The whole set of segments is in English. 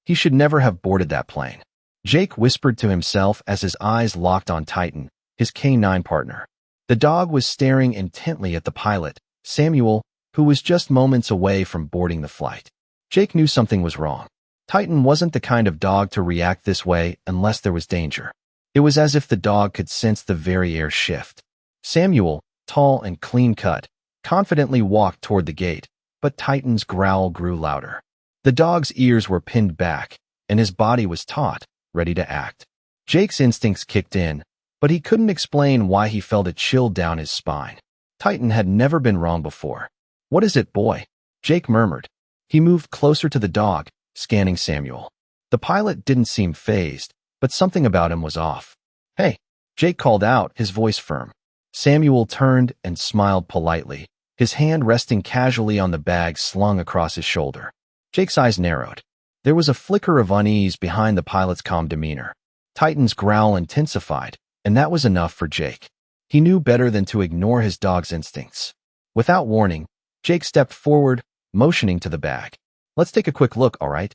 He should never have boarded that plane. Jake whispered to himself as his eyes locked on Titan, his canine partner. The dog was staring intently at the pilot, Samuel, who was just moments away from boarding the flight. Jake knew something was wrong. Titan wasn't the kind of dog to react this way unless there was danger. It was as if the dog could sense the very air shift. Samuel, tall and clean-cut, confidently walked toward the gate, but Titan's growl grew louder. The dog's ears were pinned back, and his body was taut, ready to act. Jake's instincts kicked in, but he couldn't explain why he felt a chill down his spine. Titan had never been wrong before. "What is it, boy?" Jake murmured. He moved closer to the dog, scanning Samuel. The pilot didn't seem fazed, but something about him was off. "Hey," Jake called out, his voice firm. Samuel turned and smiled politely, his hand resting casually on the bag slung across his shoulder. Jake's eyes narrowed. There was a flicker of unease behind the pilot's calm demeanor. Titan's growl intensified, and that was enough for Jake. He knew better than to ignore his dog's instincts. Without warning, Jake stepped forward, motioning to the bag. "Let's take a quick look, all right?"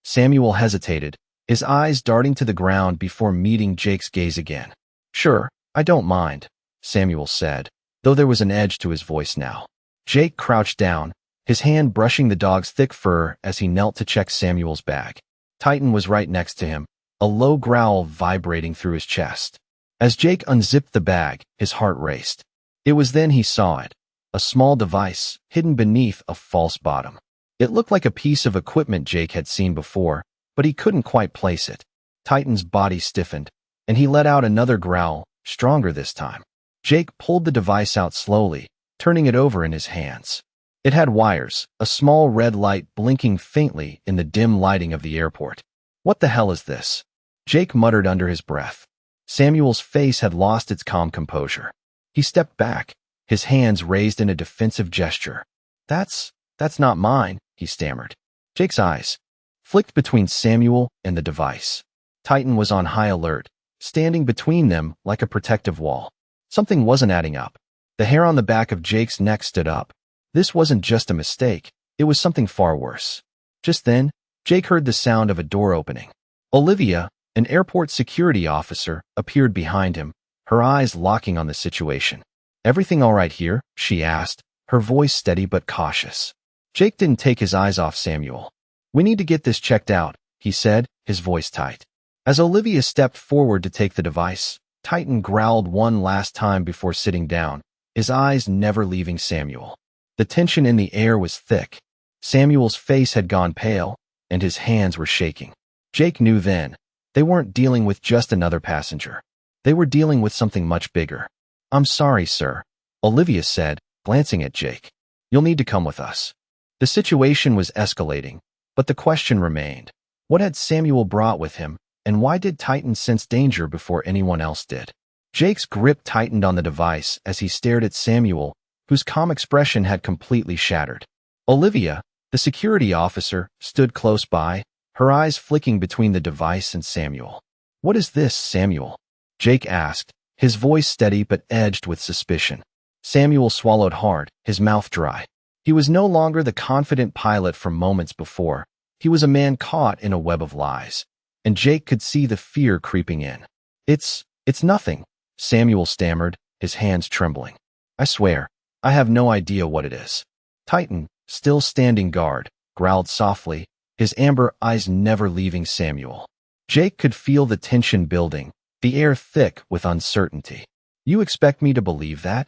Samuel hesitated, his eyes darting to the ground before meeting Jake's gaze again. "Sure, I don't mind," Samuel said, though there was an edge to his voice now. Jake crouched down, his hand brushing the dog's thick fur as he knelt to check Samuel's bag. Titan was right next to him, a low growl vibrating through his chest. As Jake unzipped the bag, his heart raced. It was then he saw it, a small device hidden beneath a false bottom. It looked like a piece of equipment Jake had seen before, but he couldn't quite place it. Titan's body stiffened, and he let out another growl, stronger this time. Jake pulled the device out slowly, turning it over in his hands. It had wires, a small red light blinking faintly in the dim lighting of the airport. "What the hell is this?" Jake muttered under his breath. Samuel's face had lost its calm composure. He stepped back, his hands raised in a defensive gesture. That's not mine," he stammered. Jake's eyes flicked between Samuel and the device. Titan was on high alert, standing between them like a protective wall. Something wasn't adding up. The hair on the back of Jake's neck stood up. This wasn't just a mistake, it was something far worse. Just then, Jake heard the sound of a door opening. Olivia, an airport security officer, appeared behind him, her eyes locking on the situation. "Everything all right here?" she asked, her voice steady but cautious. Jake didn't take his eyes off Samuel. "We need to get this checked out," he said, his voice tight. As Olivia stepped forward to take the device, Titan growled one last time before sitting down, his eyes never leaving Samuel. The tension in the air was thick. Samuel's face had gone pale, and his hands were shaking. Jake knew then, they weren't dealing with just another passenger. They were dealing with something much bigger. "I'm sorry, sir," Olivia said, glancing at Jake. "You'll need to come with us." The situation was escalating, but the question remained. What had Samuel brought with him, and why did Titan sense danger before anyone else did? Jake's grip tightened on the device as he stared at Samuel, whose calm expression had completely shattered. Olivia, the security officer, stood close by, her eyes flicking between the device and Samuel. "What is this, Samuel?" Jake asked, his voice steady but edged with suspicion. Samuel swallowed hard, his mouth dry. He was no longer the confident pilot from moments before. He was a man caught in a web of lies, and Jake could see the fear creeping in. It's nothing," Samuel stammered, his hands trembling. "I swear, I have no idea what it is." Titan, still standing guard, growled softly, his amber eyes never leaving Samuel. Jake could feel the tension building, the air thick with uncertainty. "You expect me to believe that?"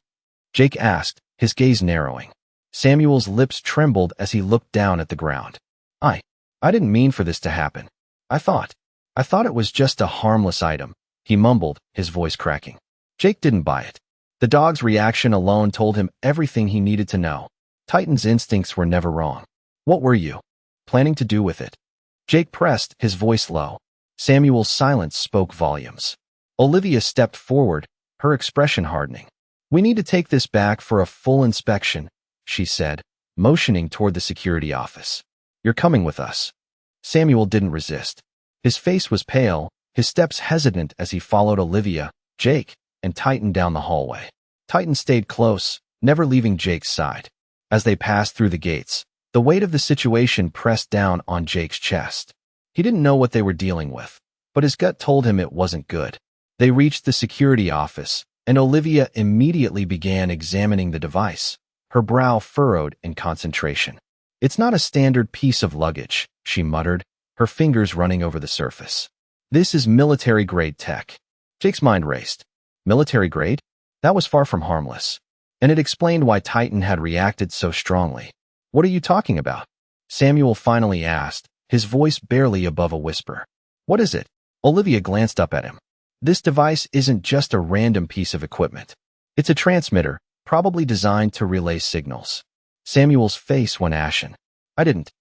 Jake asked, his gaze narrowing. Samuel's lips trembled as he looked down at the ground. I didn't mean for this to happen. I thought it was just a harmless item," he mumbled, his voice cracking. Jake didn't buy it. The dog's reaction alone told him everything he needed to know. Titan's instincts were never wrong. "What were you planning to do with it?" Jake pressed, his voice low. Samuel's silence spoke volumes. Olivia stepped forward, her expression hardening. "We need to take this back for a full inspection," she said, motioning toward the security office. "You're coming with us." Samuel didn't resist. His face was pale, his steps hesitant as he followed Olivia, Jake, and Titan down the hallway. Titan stayed close, never leaving Jake's side. As they passed through the gates, the weight of the situation pressed down on Jake's chest. He didn't know what they were dealing with, but his gut told him it wasn't good. They reached the security office, and Olivia immediately began examining the device, her brow furrowed in concentration. "It's not a standard piece of luggage," she muttered, her fingers running over the surface. "This is military-grade tech." Jake's mind raced. Military-grade? That was far from harmless. And it explained why Titan had reacted so strongly. "What are you talking about?" Samuel finally asked, his voice barely above a whisper. "What is it?" Olivia glanced up at him. "This device isn't just a random piece of equipment. It's a transmitter, probably designed to relay signals." Samuel's face went ashen. I didn't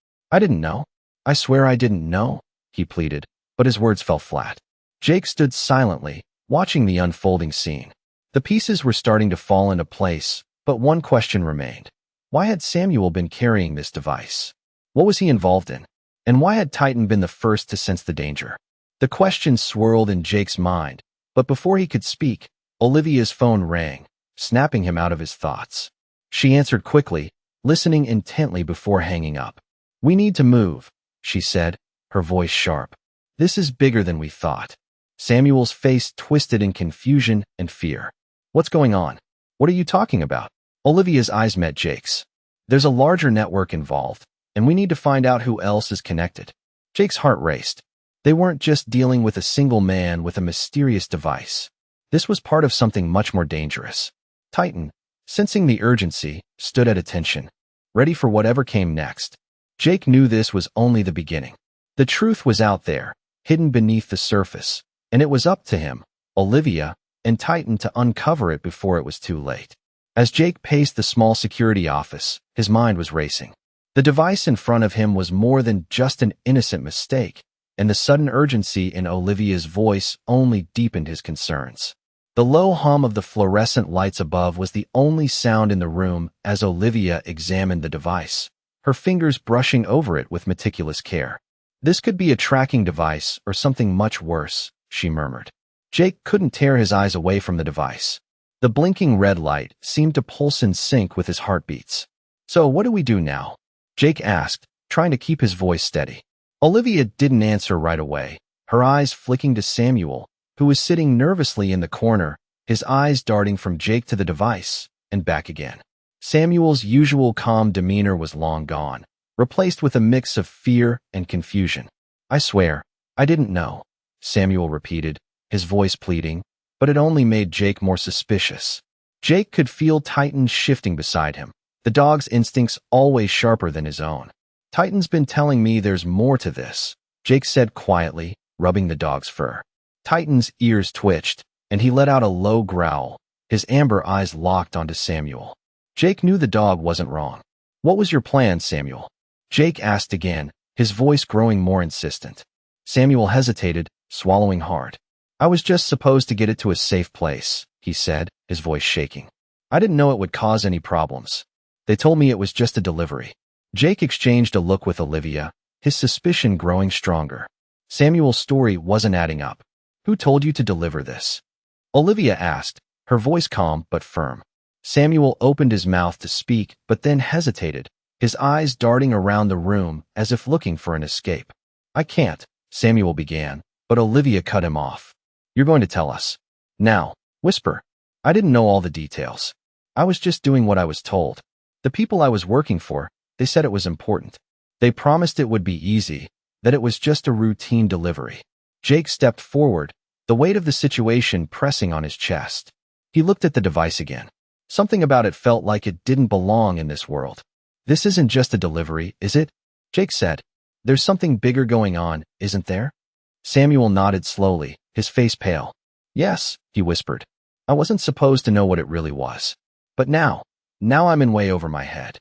know. I swear I didn't know," he pleaded, but his words fell flat. Jake stood silently, watching the unfolding scene. The pieces were starting to fall into place, but one question remained. Why had Samuel been carrying this device? What was he involved in? And why had Titan been the first to sense the danger? The question swirled in Jake's mind, but before he could speak, Olivia's phone rang, snapping him out of his thoughts. She answered quickly, listening intently before hanging up. "We need to move," she said, her voice sharp. "This is bigger than we thought." Samuel's face twisted in confusion and fear. "What's going on? What are you talking about?" Olivia's eyes met Jake's. "There's a larger network involved, and we need to find out who else is connected." Jake's heart raced. They weren't just dealing with a single man with a mysterious device. This was part of something much more dangerous. Titan, sensing the urgency, stood at attention, ready for whatever came next. Jake knew this was only the beginning. The truth was out there, hidden beneath the surface, and it was up to him, Olivia, and Titan to uncover it before it was too late. As Jake paced the small security office, his mind was racing. The device in front of him was more than just an innocent mistake, and the sudden urgency in Olivia's voice only deepened his concerns. The low hum of the fluorescent lights above was the only sound in the room as Olivia examined the device, her fingers brushing over it with meticulous care. "This could be a tracking device or something much worse," she murmured. Jake couldn't tear his eyes away from the device. The blinking red light seemed to pulse in sync with his heartbeats. "So what do we do now?" Jake asked, trying to keep his voice steady. Olivia didn't answer right away, her eyes flicking to Samuel, who was sitting nervously in the corner, his eyes darting from Jake to the device and back again. Samuel's usual calm demeanor was long gone, replaced with a mix of fear and confusion. "I swear, I didn't know," Samuel repeated, his voice pleading, but it only made Jake more suspicious. Jake could feel Titan shifting beside him, the dog's instincts always sharper than his own. "Titan's been telling me there's more to this," Jake said quietly, rubbing the dog's fur. Titan's ears twitched, and he let out a low growl, his amber eyes locked onto Samuel. Jake knew the dog wasn't wrong. "What was your plan, Samuel?" Jake asked again, his voice growing more insistent. Samuel hesitated, swallowing hard. "I was just supposed to get it to a safe place," he said, his voice shaking. "I didn't know it would cause any problems. They told me it was just a delivery." Jake exchanged a look with Olivia, his suspicion growing stronger. Samuel's story wasn't adding up. "Who told you to deliver this?" Olivia asked, her voice calm but firm. Samuel opened his mouth to speak, but then hesitated, his eyes darting around the room as if looking for an escape. "I can't," Samuel began, but Olivia cut him off. "You're going to tell us. Now, whisper." "I didn't know all the details. I was just doing what I was told. The people I was working for, they said it was important. They promised it would be easy, that it was just a routine delivery." Jake stepped forward, the weight of the situation pressing on his chest. He looked at the device again. Something about it felt like it didn't belong in this world. "This isn't just a delivery, is it?" Jake said. "There's something bigger going on, isn't there?" Samuel nodded slowly, his face pale. "Yes," he whispered. "I wasn't supposed to know what it really was. But now I'm in way over my head."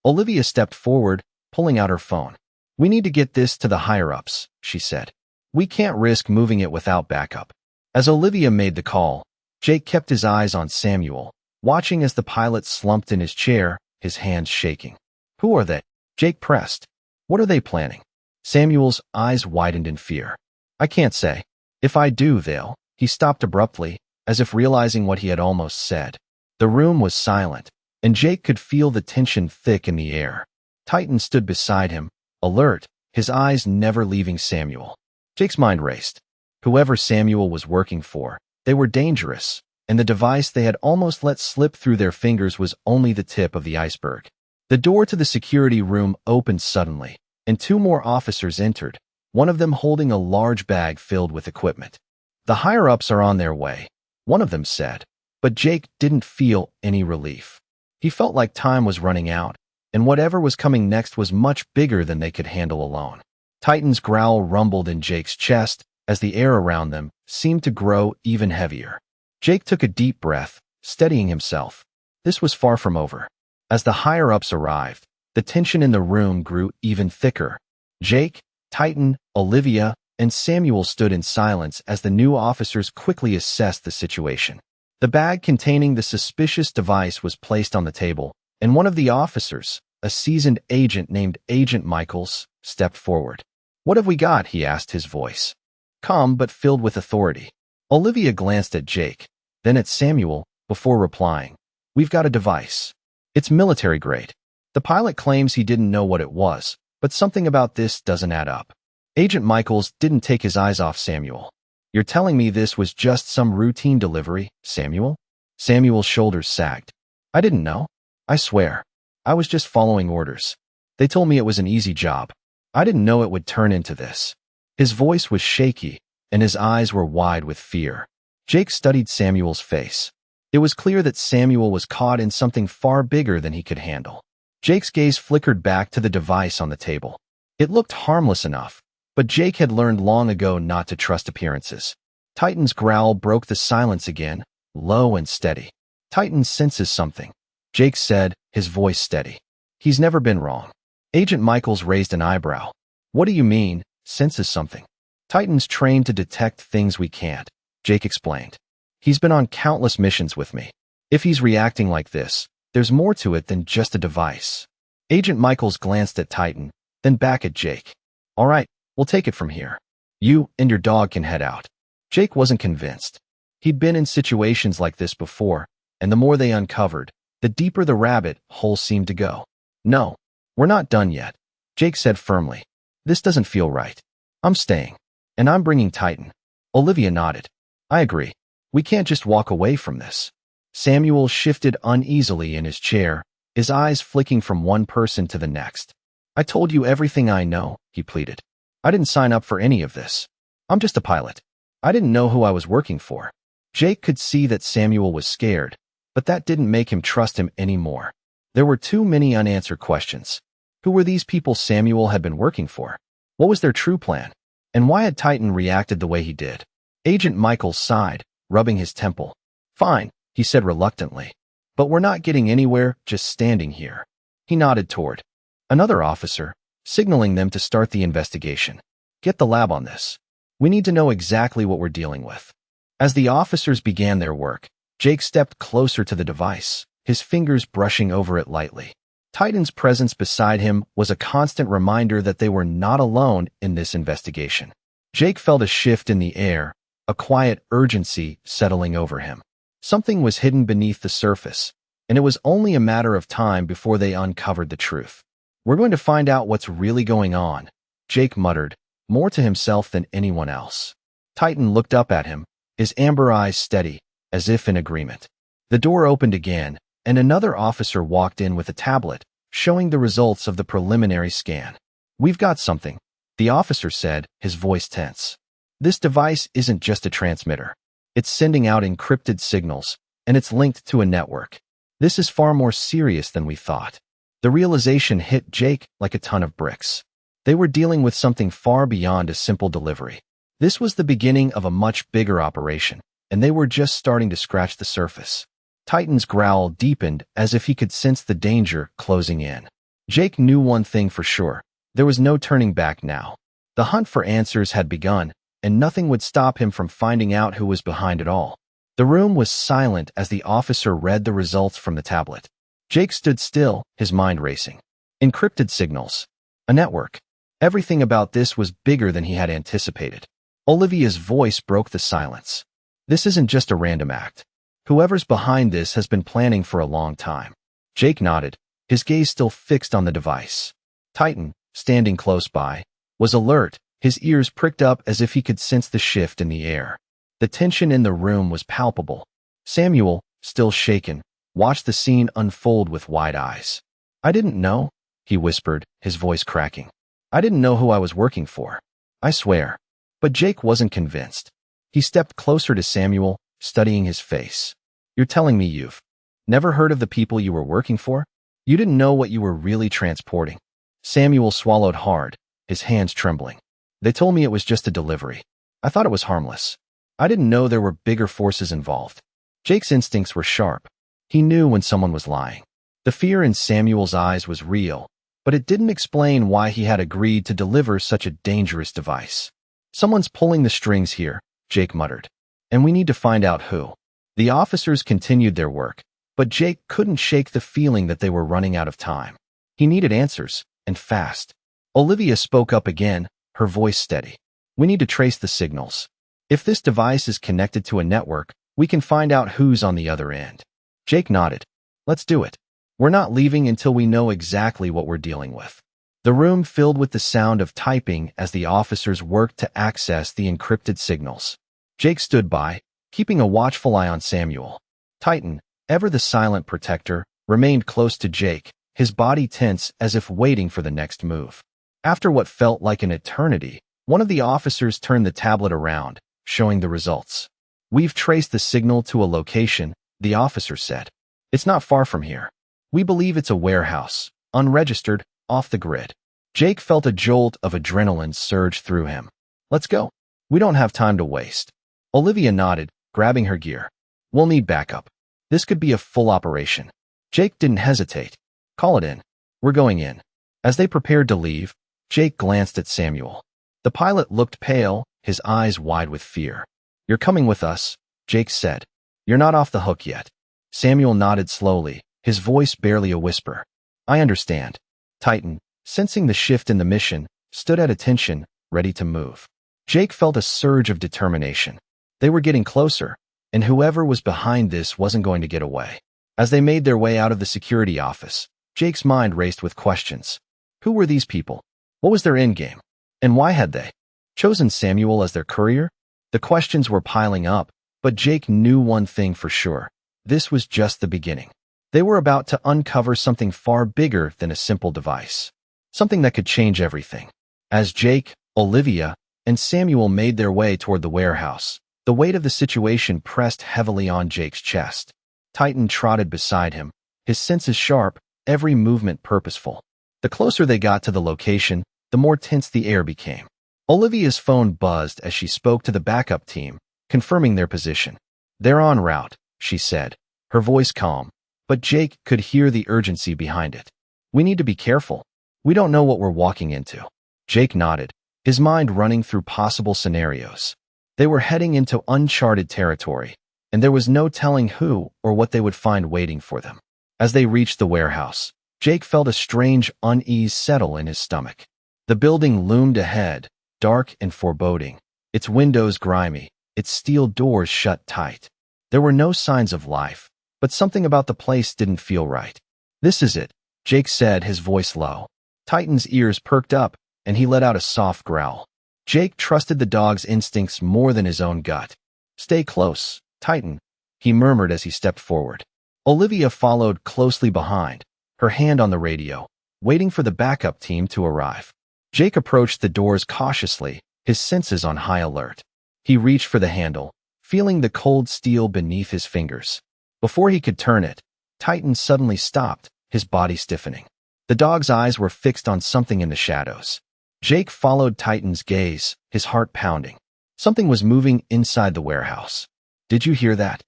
Olivia stepped forward, pulling out her phone. "We need to get this to the higher-ups," she said. "We can't risk moving it without backup." As Olivia made the call, Jake kept his eyes on Samuel, watching as the pilot slumped in his chair, his hands shaking. "Who are they?" Jake pressed. "What are they planning?" Samuel's eyes widened in fear. "I can't say. If I do, they'll—" He stopped abruptly, as if realizing what he had almost said. The room was silent, and Jake could feel the tension thick in the air. Titan stood beside him, alert, his eyes never leaving Samuel. Jake's mind raced. Whoever Samuel was working for, they were dangerous, and the device they had almost let slip through their fingers was only the tip of the iceberg. The door to the security room opened suddenly, and two more officers entered, one of them holding a large bag filled with equipment. "The higher-ups are on their way," one of them said, but Jake didn't feel any relief. He felt like time was running out, and whatever was coming next was much bigger than they could handle alone. Titan's growl rumbled in Jake's chest as the air around them seemed to grow even heavier. Jake took a deep breath, steadying himself. This was far from over. As the higher-ups arrived, the tension in the room grew even thicker. Jake, Titan, Olivia, and Samuel stood in silence as the new officers quickly assessed the situation. The bag containing the suspicious device was placed on the table, and one of the officers, a seasoned agent named Agent Michaels, stepped forward. "What have we got?" he asked, his voice calm but filled with authority. Olivia glanced at Jake, then at Samuel, before replying. "We've got a device. It's military grade. The pilot claims he didn't know what it was, but something about this doesn't add up." Agent Michaels didn't take his eyes off Samuel. "You're telling me this was just some routine delivery, Samuel?" Samuel's shoulders sagged. "I didn't know. I swear. I was just following orders. They told me it was an easy job. I didn't know it would turn into this." His voice was shaky, and his eyes were wide with fear. Jake studied Samuel's face. It was clear that Samuel was caught in something far bigger than he could handle. Jake's gaze flickered back to the device on the table. It looked harmless enough, but Jake had learned long ago not to trust appearances. Titan's growl broke the silence again, low and steady. "Titan senses something," Jake said, his voice steady. "He's never been wrong." Agent Michaels raised an eyebrow. "What do you mean, senses something?" "Titan's trained to detect things we can't," Jake explained. "He's been on countless missions with me. If he's reacting like this, there's more to it than just a device." Agent Michaels glanced at Titan, then back at Jake. "All right, we'll take it from here. You and your dog can head out." Jake wasn't convinced. He'd been in situations like this before, and the more they uncovered, the deeper the rabbit hole seemed to go. "No, we're not done yet," Jake said firmly. "This doesn't feel right. I'm staying. And I'm bringing Titan." Olivia nodded. "I agree. We can't just walk away from this." Samuel shifted uneasily in his chair, his eyes flicking from one person to the next. "I told you everything I know," he pleaded. "I didn't sign up for any of this. I'm just a pilot. I didn't know who I was working for." Jake could see that Samuel was scared, but that didn't make him trust him anymore. There were too many unanswered questions. Who were these people Samuel had been working for? What was their true plan? And why had Titan reacted the way he did? Agent Michaels sighed, rubbing his temple. "Fine," he said reluctantly. "But we're not getting anywhere just standing here." He nodded toward another officer, signaling them to start the investigation. "Get the lab on this. We need to know exactly what we're dealing with." As the officers began their work, Jake stepped closer to the device, his fingers brushing over it lightly. Titan's presence beside him was a constant reminder that they were not alone in this investigation. Jake felt a shift in the air, a quiet urgency settling over him. Something was hidden beneath the surface, and it was only a matter of time before they uncovered the truth. "We're going to find out what's really going on," Jake muttered, more to himself than anyone else. Titan looked up at him, his amber eyes steady, as if in agreement. The door opened again, and another officer walked in with a tablet, showing the results of the preliminary scan. "We've got something," the officer said, his voice tense. "This device isn't just a transmitter. It's sending out encrypted signals, and it's linked to a network. This is far more serious than we thought." The realization hit Jake like a ton of bricks. They were dealing with something far beyond a simple delivery. This was the beginning of a much bigger operation, and they were just starting to scratch the surface. Titan's growl deepened as if he could sense the danger closing in. Jake knew one thing for sure. There was no turning back now. The hunt for answers had begun, and nothing would stop him from finding out who was behind it all. The room was silent as the officer read the results from the tablet. Jake stood still, his mind racing. Encrypted signals. A network. Everything about this was bigger than he had anticipated. Olivia's voice broke the silence. "This isn't just a random act. Whoever's behind this has been planning for a long time." Jake nodded, his gaze still fixed on the device. Titan, standing close by, was alert, his ears pricked up as if he could sense the shift in the air. The tension in the room was palpable. Samuel, still shaken, watched the scene unfold with wide eyes. "I didn't know," he whispered, his voice cracking. "I didn't know who I was working for. I swear." But Jake wasn't convinced. He stepped closer to Samuel, studying his face. "You're telling me you've never heard of the people you were working for? You didn't know what you were really transporting?" Samuel swallowed hard, his hands trembling. "They told me it was just a delivery. I thought it was harmless. I didn't know there were bigger forces involved." Jake's instincts were sharp. He knew when someone was lying. The fear in Samuel's eyes was real, but it didn't explain why he had agreed to deliver such a dangerous device. "Someone's pulling the strings here," Jake muttered, "and we need to find out who." The officers continued their work, but Jake couldn't shake the feeling that they were running out of time. He needed answers, and fast. Olivia spoke up again, her voice steady. "We need to trace the signals. If this device is connected to a network, we can find out who's on the other end." Jake nodded. "Let's do it. We're not leaving until we know exactly what we're dealing with." The room filled with the sound of typing as the officers worked to access the encrypted signals. Jake stood by, keeping a watchful eye on Samuel. Titan, ever the silent protector, remained close to Jake, his body tense as if waiting for the next move. After what felt like an eternity, one of the officers turned the tablet around, showing the results. "We've traced the signal to a location," the officer said. "It's not far from here. We believe it's a warehouse, unregistered, off the grid." Jake felt a jolt of adrenaline surge through him. "Let's go. We don't have time to waste." Olivia nodded, grabbing her gear. "We'll need backup. This could be a full operation." Jake didn't hesitate. "Call it in. We're going in." As they prepared to leave, Jake glanced at Samuel. The pilot looked pale, his eyes wide with fear. "You're coming with us," Jake said. "You're not off the hook yet." Samuel nodded slowly, his voice barely a whisper. "I understand." Titan, sensing the shift in the mission, stood at attention, ready to move. Jake felt a surge of determination. They were getting closer, and whoever was behind this wasn't going to get away. As they made their way out of the security office, Jake's mind raced with questions. Who were these people? What was their endgame? And why had they chosen Samuel as their courier? The questions were piling up, but Jake knew one thing for sure. This was just the beginning. They were about to uncover something far bigger than a simple device. Something that could change everything. As Jake, Olivia, and Samuel made their way toward the warehouse, the weight of the situation pressed heavily on Jake's chest. Titan trotted beside him, his senses sharp, every movement purposeful. The closer they got to the location, the more tense the air became. Olivia's phone buzzed as she spoke to the backup team, confirming their position. "They're en route," she said, her voice calm, but Jake could hear the urgency behind it. "We need to be careful. We don't know what we're walking into." Jake nodded, his mind running through possible scenarios. They were heading into uncharted territory, and there was no telling who or what they would find waiting for them. As they reached the warehouse, Jake felt a strange unease settle in his stomach. The building loomed ahead, dark and foreboding, its windows grimy, its steel doors shut tight. There were no signs of life, but something about the place didn't feel right. "This is it," Jake said, his voice low. Titan's ears perked up, and he let out a soft growl. Jake trusted the dog's instincts more than his own gut. "Stay close, Titan," he murmured as he stepped forward. Olivia followed closely behind, her hand on the radio, waiting for the backup team to arrive. Jake approached the doors cautiously, his senses on high alert. He reached for the handle, feeling the cold steel beneath his fingers. Before he could turn it, Titan suddenly stopped, his body stiffening. The dog's eyes were fixed on something in the shadows. Jake followed Titan's gaze, his heart pounding. Something was moving inside the warehouse. "Did you hear that?"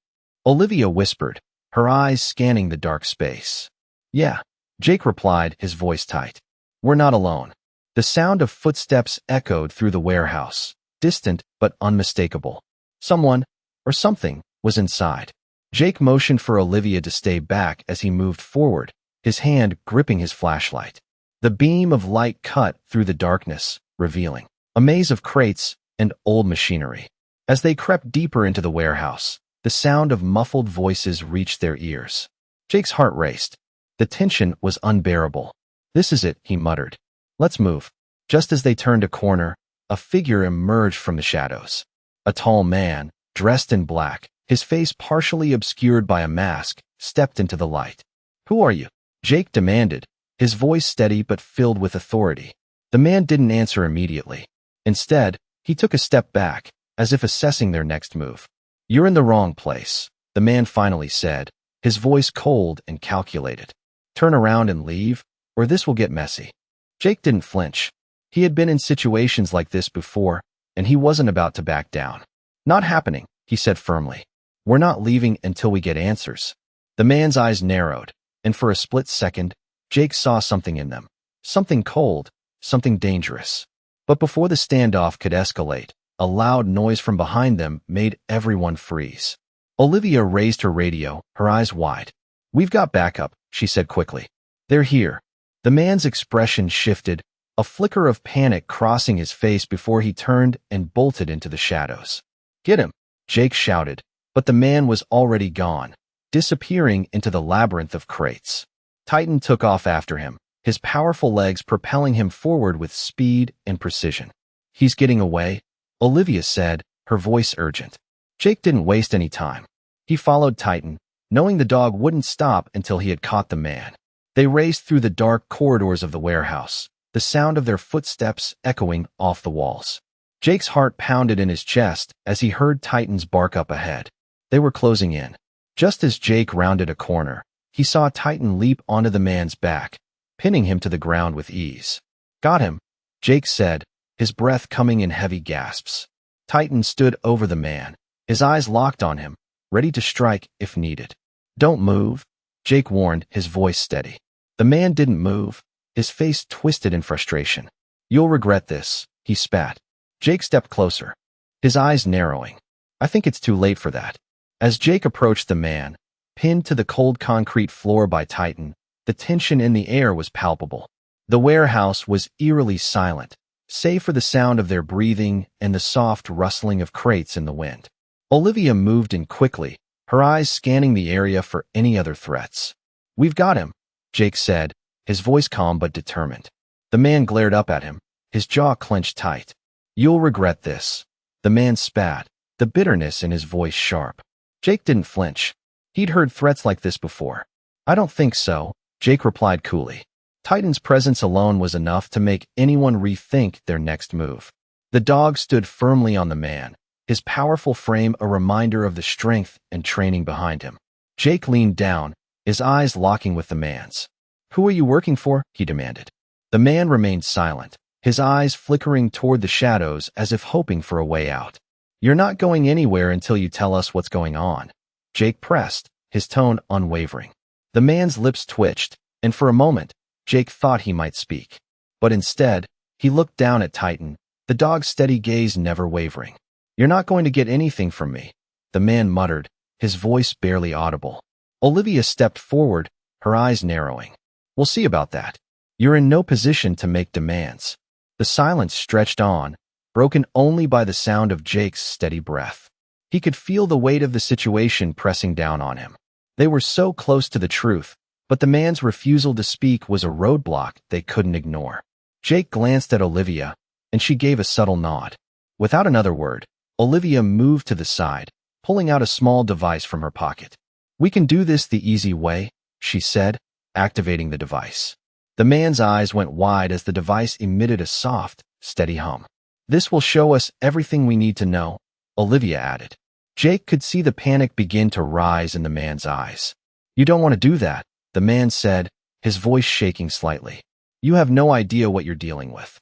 Olivia whispered, her eyes scanning the dark space. "Yeah," Jake replied, his voice tight. "We're not alone." The sound of footsteps echoed through the warehouse, distant but unmistakable. Someone, or something, was inside. Jake motioned for Olivia to stay back as he moved forward, his hand gripping his flashlight. The beam of light cut through the darkness, revealing a maze of crates and old machinery. As they crept deeper into the warehouse, the sound of muffled voices reached their ears. Jake's heart raced. The tension was unbearable. "This is it," he muttered. "Let's move." Just as they turned a corner, a figure emerged from the shadows. A tall man, dressed in black, his face partially obscured by a mask, stepped into the light. "Who are you?" Jake demanded, his voice steady but filled with authority. The man didn't answer immediately. Instead, he took a step back, as if assessing their next move. "You're in the wrong place," the man finally said, his voice cold and calculated. "Turn around and leave, or this will get messy." Jake didn't flinch. He had been in situations like this before, and he wasn't about to back down. "Not happening," he said firmly. "We're not leaving until we get answers." The man's eyes narrowed, and for a split second, Jake saw something in them. Something cold, something dangerous. But before the standoff could escalate, a loud noise from behind them made everyone freeze. Olivia raised her radio, her eyes wide. "We've got backup," she said quickly. "They're here." The man's expression shifted, a flicker of panic crossing his face before he turned and bolted into the shadows. "Get him!" Jake shouted, but the man was already gone, disappearing into the labyrinth of crates. Titan took off after him, his powerful legs propelling him forward with speed and precision. "He's getting away," Olivia said, her voice urgent. Jake didn't waste any time. He followed Titan, knowing the dog wouldn't stop until he had caught the man. They raced through the dark corridors of the warehouse, the sound of their footsteps echoing off the walls. Jake's heart pounded in his chest as he heard Titan's bark up ahead. They were closing in. Just as Jake rounded a corner, he saw Titan leap onto the man's back, pinning him to the ground with ease. "Got him," Jake said, his breath coming in heavy gasps. Titan stood over the man, his eyes locked on him, ready to strike if needed. "Don't move," Jake warned, his voice steady. The man didn't move, his face twisted in frustration. "You'll regret this," he spat. Jake stepped closer, his eyes narrowing. "I think it's too late for that." As Jake approached the man, pinned to the cold concrete floor by Titan, the tension in the air was palpable. The warehouse was eerily silent, save for the sound of their breathing and the soft rustling of crates in the wind. Olivia moved in quickly, her eyes scanning the area for any other threats. "We've got him," Jake said, his voice calm but determined. The man glared up at him, his jaw clenched tight. "You'll regret this," the man spat, the bitterness in his voice sharp. Jake didn't flinch. He'd heard threats like this before. "I don't think so," Jake replied coolly. Titan's presence alone was enough to make anyone rethink their next move. The dog stood firmly on the man, his powerful frame a reminder of the strength and training behind him. Jake leaned down, his eyes locking with the man's. "Who are you working for?" he demanded. The man remained silent, his eyes flickering toward the shadows as if hoping for a way out. "You're not going anywhere until you tell us what's going on," Jake pressed, his tone unwavering. The man's lips twitched, and for a moment, Jake thought he might speak. But instead, he looked down at Titan, the dog's steady gaze never wavering. "You're not going to get anything from me," the man muttered, his voice barely audible. Olivia stepped forward, her eyes narrowing. "We'll see about that. You're in no position to make demands." The silence stretched on, broken only by the sound of Jake's steady breath. He could feel the weight of the situation pressing down on him. They were so close to the truth, but the man's refusal to speak was a roadblock they couldn't ignore. Jake glanced at Olivia, and she gave a subtle nod. Without another word, Olivia moved to the side, pulling out a small device from her pocket. "We can do this the easy way," she said, activating the device. The man's eyes went wide as the device emitted a soft, steady hum. "This will show us everything we need to know," Olivia added. Jake could see the panic begin to rise in the man's eyes. "You don't want to do that," the man said, his voice shaking slightly. "You have no idea what you're dealing with."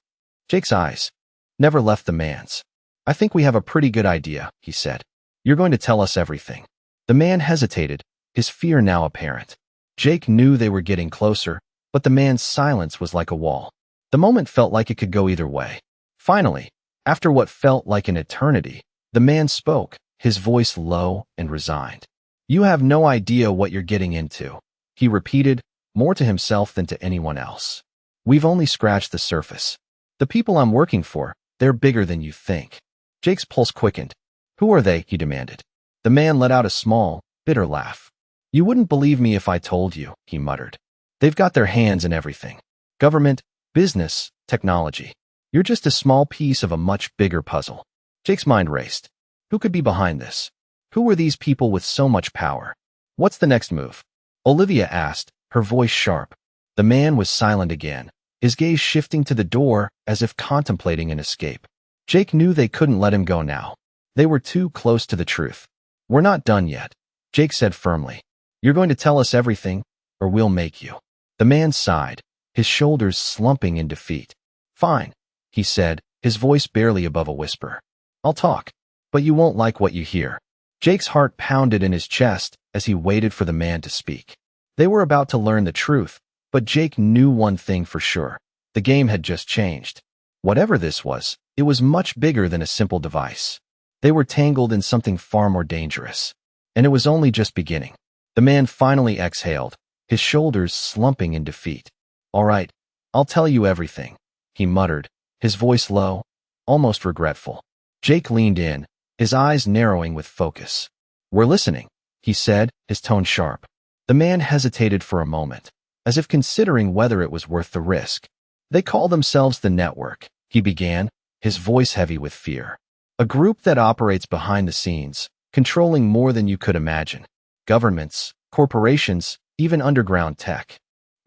Jake's eyes never left the man's. "I think we have a pretty good idea," he said. "You're going to tell us everything." The man hesitated, his fear now apparent. Jake knew they were getting closer, but the man's silence was like a wall. The moment felt like it could go either way. Finally, after what felt like an eternity, the man spoke, his voice low and resigned. "You have no idea what you're getting into," he repeated, more to himself than to anyone else. "We've only scratched the surface. The people I'm working for, they're bigger than you think." Jake's pulse quickened. "Who are they?" he demanded. The man let out a small, bitter laugh. "You wouldn't believe me if I told you," he muttered. "They've got their hands in everything. Government, business, technology. You're just a small piece of a much bigger puzzle. Jake's mind raced. Who could be behind this? Who were these people with so much power? What's the next move? Olivia asked, her voice sharp. The man was silent again, his gaze shifting to the door as if contemplating an escape. Jake knew they couldn't let him go now. They were too close to the truth. We're not done yet, Jake said firmly. You're going to tell us everything, or we'll make you. The man sighed, his shoulders slumping in defeat. Fine, he said, his voice barely above a whisper. I'll talk, but you won't like what you hear. Jake's heart pounded in his chest as he waited for the man to speak. They were about to learn the truth, but Jake knew one thing for sure. The game had just changed. Whatever this was, it was much bigger than a simple device. They were tangled in something far more dangerous. And it was only just beginning. The man finally exhaled, his shoulders slumping in defeat. All right, I'll tell you everything, he muttered, his voice low, almost regretful. Jake leaned in, his eyes narrowing with focus. We're listening, he said, his tone sharp. The man hesitated for a moment, as if considering whether it was worth the risk. They call themselves the Network, he began, his voice heavy with fear. A group that operates behind the scenes, controlling more than you could imagine. Governments, corporations, even underground tech.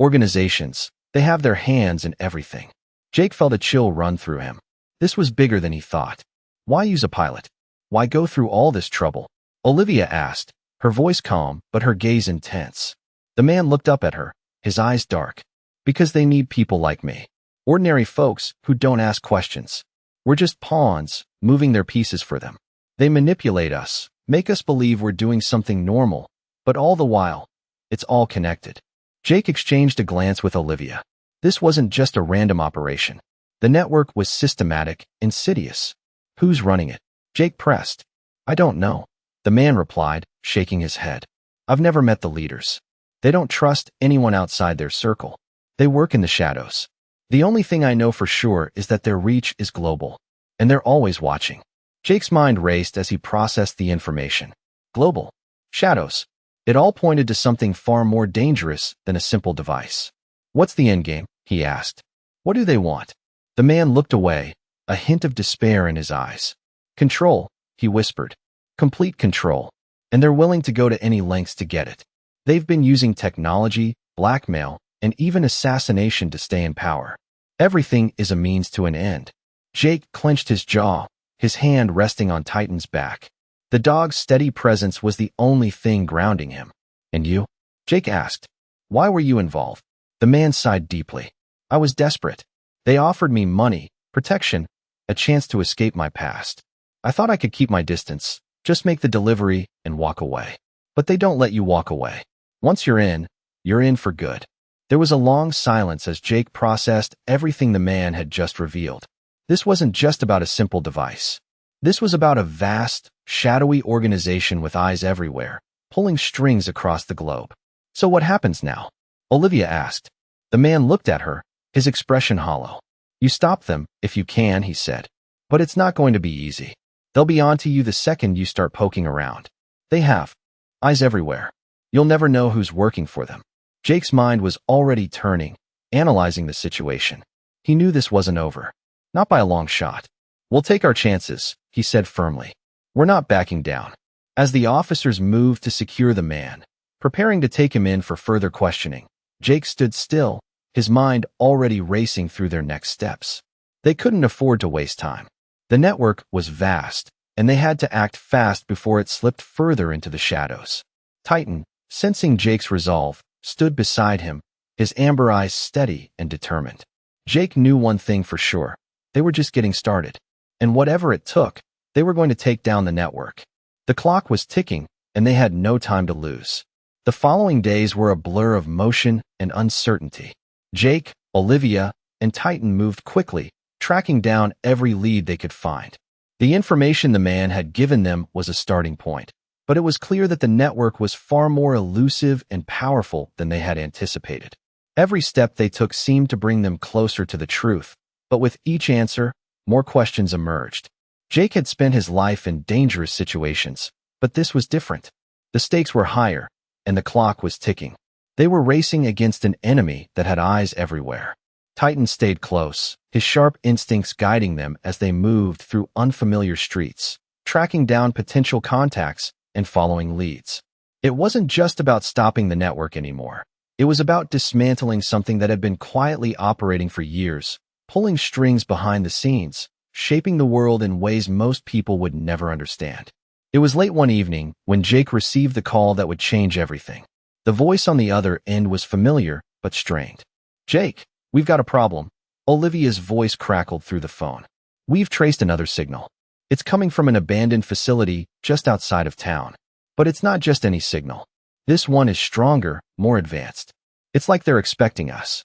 Organizations, they have their hands in everything. Jake felt a chill run through him. This was bigger than he thought. Why use a pilot? Why go through all this trouble? Olivia asked, her voice calm but her gaze intense. The man looked up at her, his eyes dark. Because they need people like me. Ordinary folks who don't ask questions. We're just pawns, moving their pieces for them. They manipulate us, make us believe we're doing something normal, but all the while, it's all connected. Jake exchanged a glance with Olivia. This wasn't just a random operation. The network was systematic, insidious. Who's running it? Jake pressed. I don't know. The man replied, shaking his head. I've never met the leaders. They don't trust anyone outside their circle. They work in the shadows. The only thing I know for sure is that their reach is global, and they're always watching. Jake's mind raced as he processed the information. Global. Shadows. It all pointed to something far more dangerous than a simple device. What's the endgame? He asked. What do they want? The man looked away, a hint of despair in his eyes. Control, he whispered. Complete control. And they're willing to go to any lengths to get it. They've been using technology, blackmail, and even assassination to stay in power. Everything is a means to an end. Jake clenched his jaw, his hand resting on Titan's back. The dog's steady presence was the only thing grounding him. And you? Jake asked. Why were you involved? The man sighed deeply. I was desperate. They offered me money, protection, a chance to escape my past. I thought I could keep my distance, just make the delivery and walk away. But they don't let you walk away. Once you're in for good. There was a long silence as Jake processed everything the man had just revealed. This wasn't just about a simple device. This was about a vast, shadowy organization with eyes everywhere, pulling strings across the globe. So what happens now? Olivia asked. The man looked at her, his expression hollow. You stop them, if you can, he said. But it's not going to be easy. They'll be onto you the second you start poking around. They have eyes everywhere. You'll never know who's working for them. Jake's mind was already turning, analyzing the situation. He knew this wasn't over. Not by a long shot. We'll take our chances, he said firmly. We're not backing down. As the officers moved to secure the man, preparing to take him in for further questioning, Jake stood still, his mind already racing through their next steps. They couldn't afford to waste time. The network was vast, and they had to act fast before it slipped further into the shadows. Titan, sensing Jake's resolve, stood beside him, his amber eyes steady and determined. Jake knew one thing for sure. They were just getting started. And whatever it took, they were going to take down the network. The clock was ticking, and they had no time to lose. The following days were a blur of motion and uncertainty. Jake, Olivia, and Titan moved quickly, tracking down every lead they could find. The information the man had given them was a starting point, but it was clear that the network was far more elusive and powerful than they had anticipated. Every step they took seemed to bring them closer to the truth, but with each answer, more questions emerged. Jake had spent his life in dangerous situations, but this was different. The stakes were higher, and the clock was ticking. They were racing against an enemy that had eyes everywhere. Titan stayed close, his sharp instincts guiding them as they moved through unfamiliar streets, tracking down potential contacts and following leads. It wasn't just about stopping the network anymore. It was about dismantling something that had been quietly operating for years, pulling strings behind the scenes, shaping the world in ways most people would never understand. It was late one evening when Jake received the call that would change everything. The voice on the other end was familiar but strained. "Jake, we've got a problem." Olivia's voice crackled through the phone. "We've traced another signal. It's coming from an abandoned facility just outside of town. But it's not just any signal. This one is stronger, more advanced. It's like they're expecting us."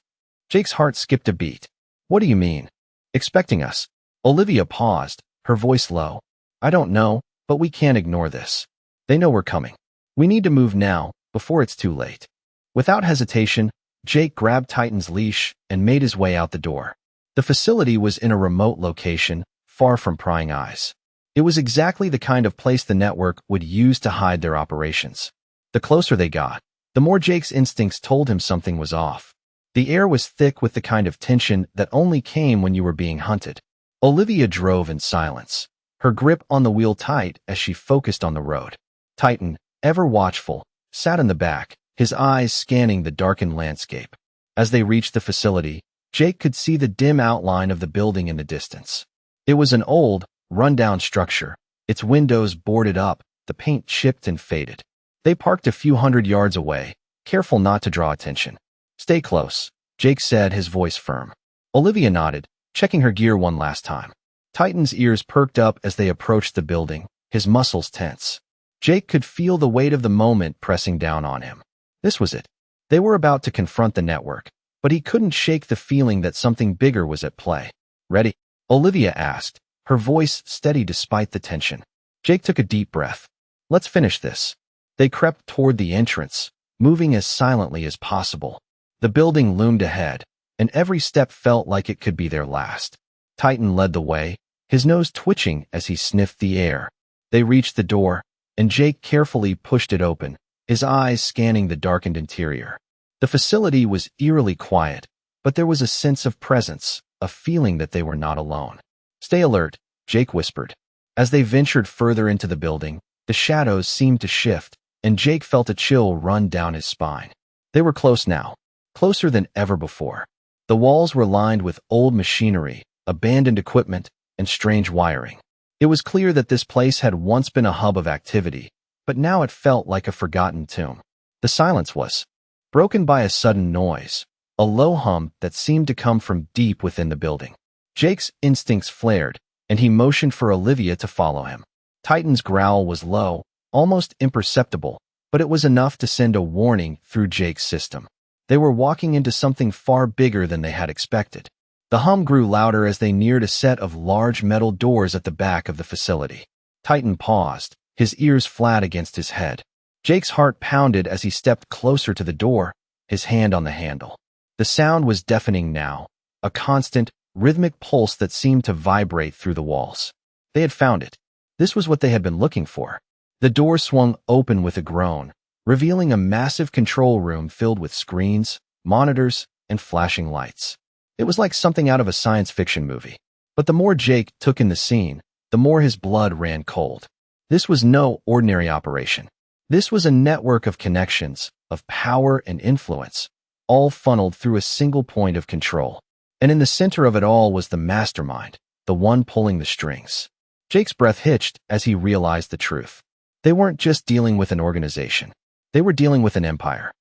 Jake's heart skipped a beat. "What do you mean? Expecting us?" Olivia paused, her voice low. "I don't know, but we can't ignore this. They know we're coming. We need to move now, before it's too late." Without hesitation, Jake grabbed Titan's leash and made his way out the door. The facility was in a remote location, far from prying eyes. It was exactly the kind of place the network would use to hide their operations. The closer they got, the more Jake's instincts told him something was off. The air was thick with the kind of tension that only came when you were being hunted. Olivia drove in silence, her grip on the wheel tight as she focused on the road. Titan, ever watchful, sat in the back, his eyes scanning the darkened landscape. As they reached the facility, Jake could see the dim outline of the building in the distance. It was an old, run-down structure, its windows boarded up, the paint chipped and faded. They parked a few hundred yards away, careful not to draw attention. "Stay close," Jake said, his voice firm. Olivia nodded, checking her gear one last time. Titan's ears perked up as they approached the building, his muscles tense. Jake could feel the weight of the moment pressing down on him. This was it. They were about to confront the network, but he couldn't shake the feeling that something bigger was at play. "Ready?" Olivia asked, her voice steady despite the tension. Jake took a deep breath. "Let's finish this." They crept toward the entrance, moving as silently as possible. The building loomed ahead, and every step felt like it could be their last. Titan led the way, his nose twitching as he sniffed the air. They reached the door, and Jake carefully pushed it open, his eyes scanning the darkened interior. The facility was eerily quiet, but there was a sense of presence, a feeling that they were not alone. "Stay alert," Jake whispered. As they ventured further into the building, the shadows seemed to shift, and Jake felt a chill run down his spine. They were close now, closer than ever before. The walls were lined with old machinery, abandoned equipment, and strange wiring. It was clear that this place had once been a hub of activity, but now it felt like a forgotten tomb. The silence was broken by a sudden noise, a low hum that seemed to come from deep within the building. Jake's instincts flared, and he motioned for Olivia to follow him. Titan's growl was low, almost imperceptible, but it was enough to send a warning through Jake's system. They were walking into something far bigger than they had expected. The hum grew louder as they neared a set of large metal doors at the back of the facility. Titan paused, his ears flat against his head. Jake's heart pounded as he stepped closer to the door, his hand on the handle. The sound was deafening now, a constant, rhythmic pulse that seemed to vibrate through the walls. They had found it. This was what they had been looking for. The door swung open with a groan, revealing a massive control room filled with screens, monitors, and flashing lights. It was like something out of a science fiction movie. But the more Jake took in the scene, the more his blood ran cold. This was no ordinary operation. This was a network of connections, of power and influence, all funneled through a single point of control. And in the center of it all was the mastermind, the one pulling the strings. Jake's breath hitched as he realized the truth. They weren't just dealing with an organization. They were dealing with an empire.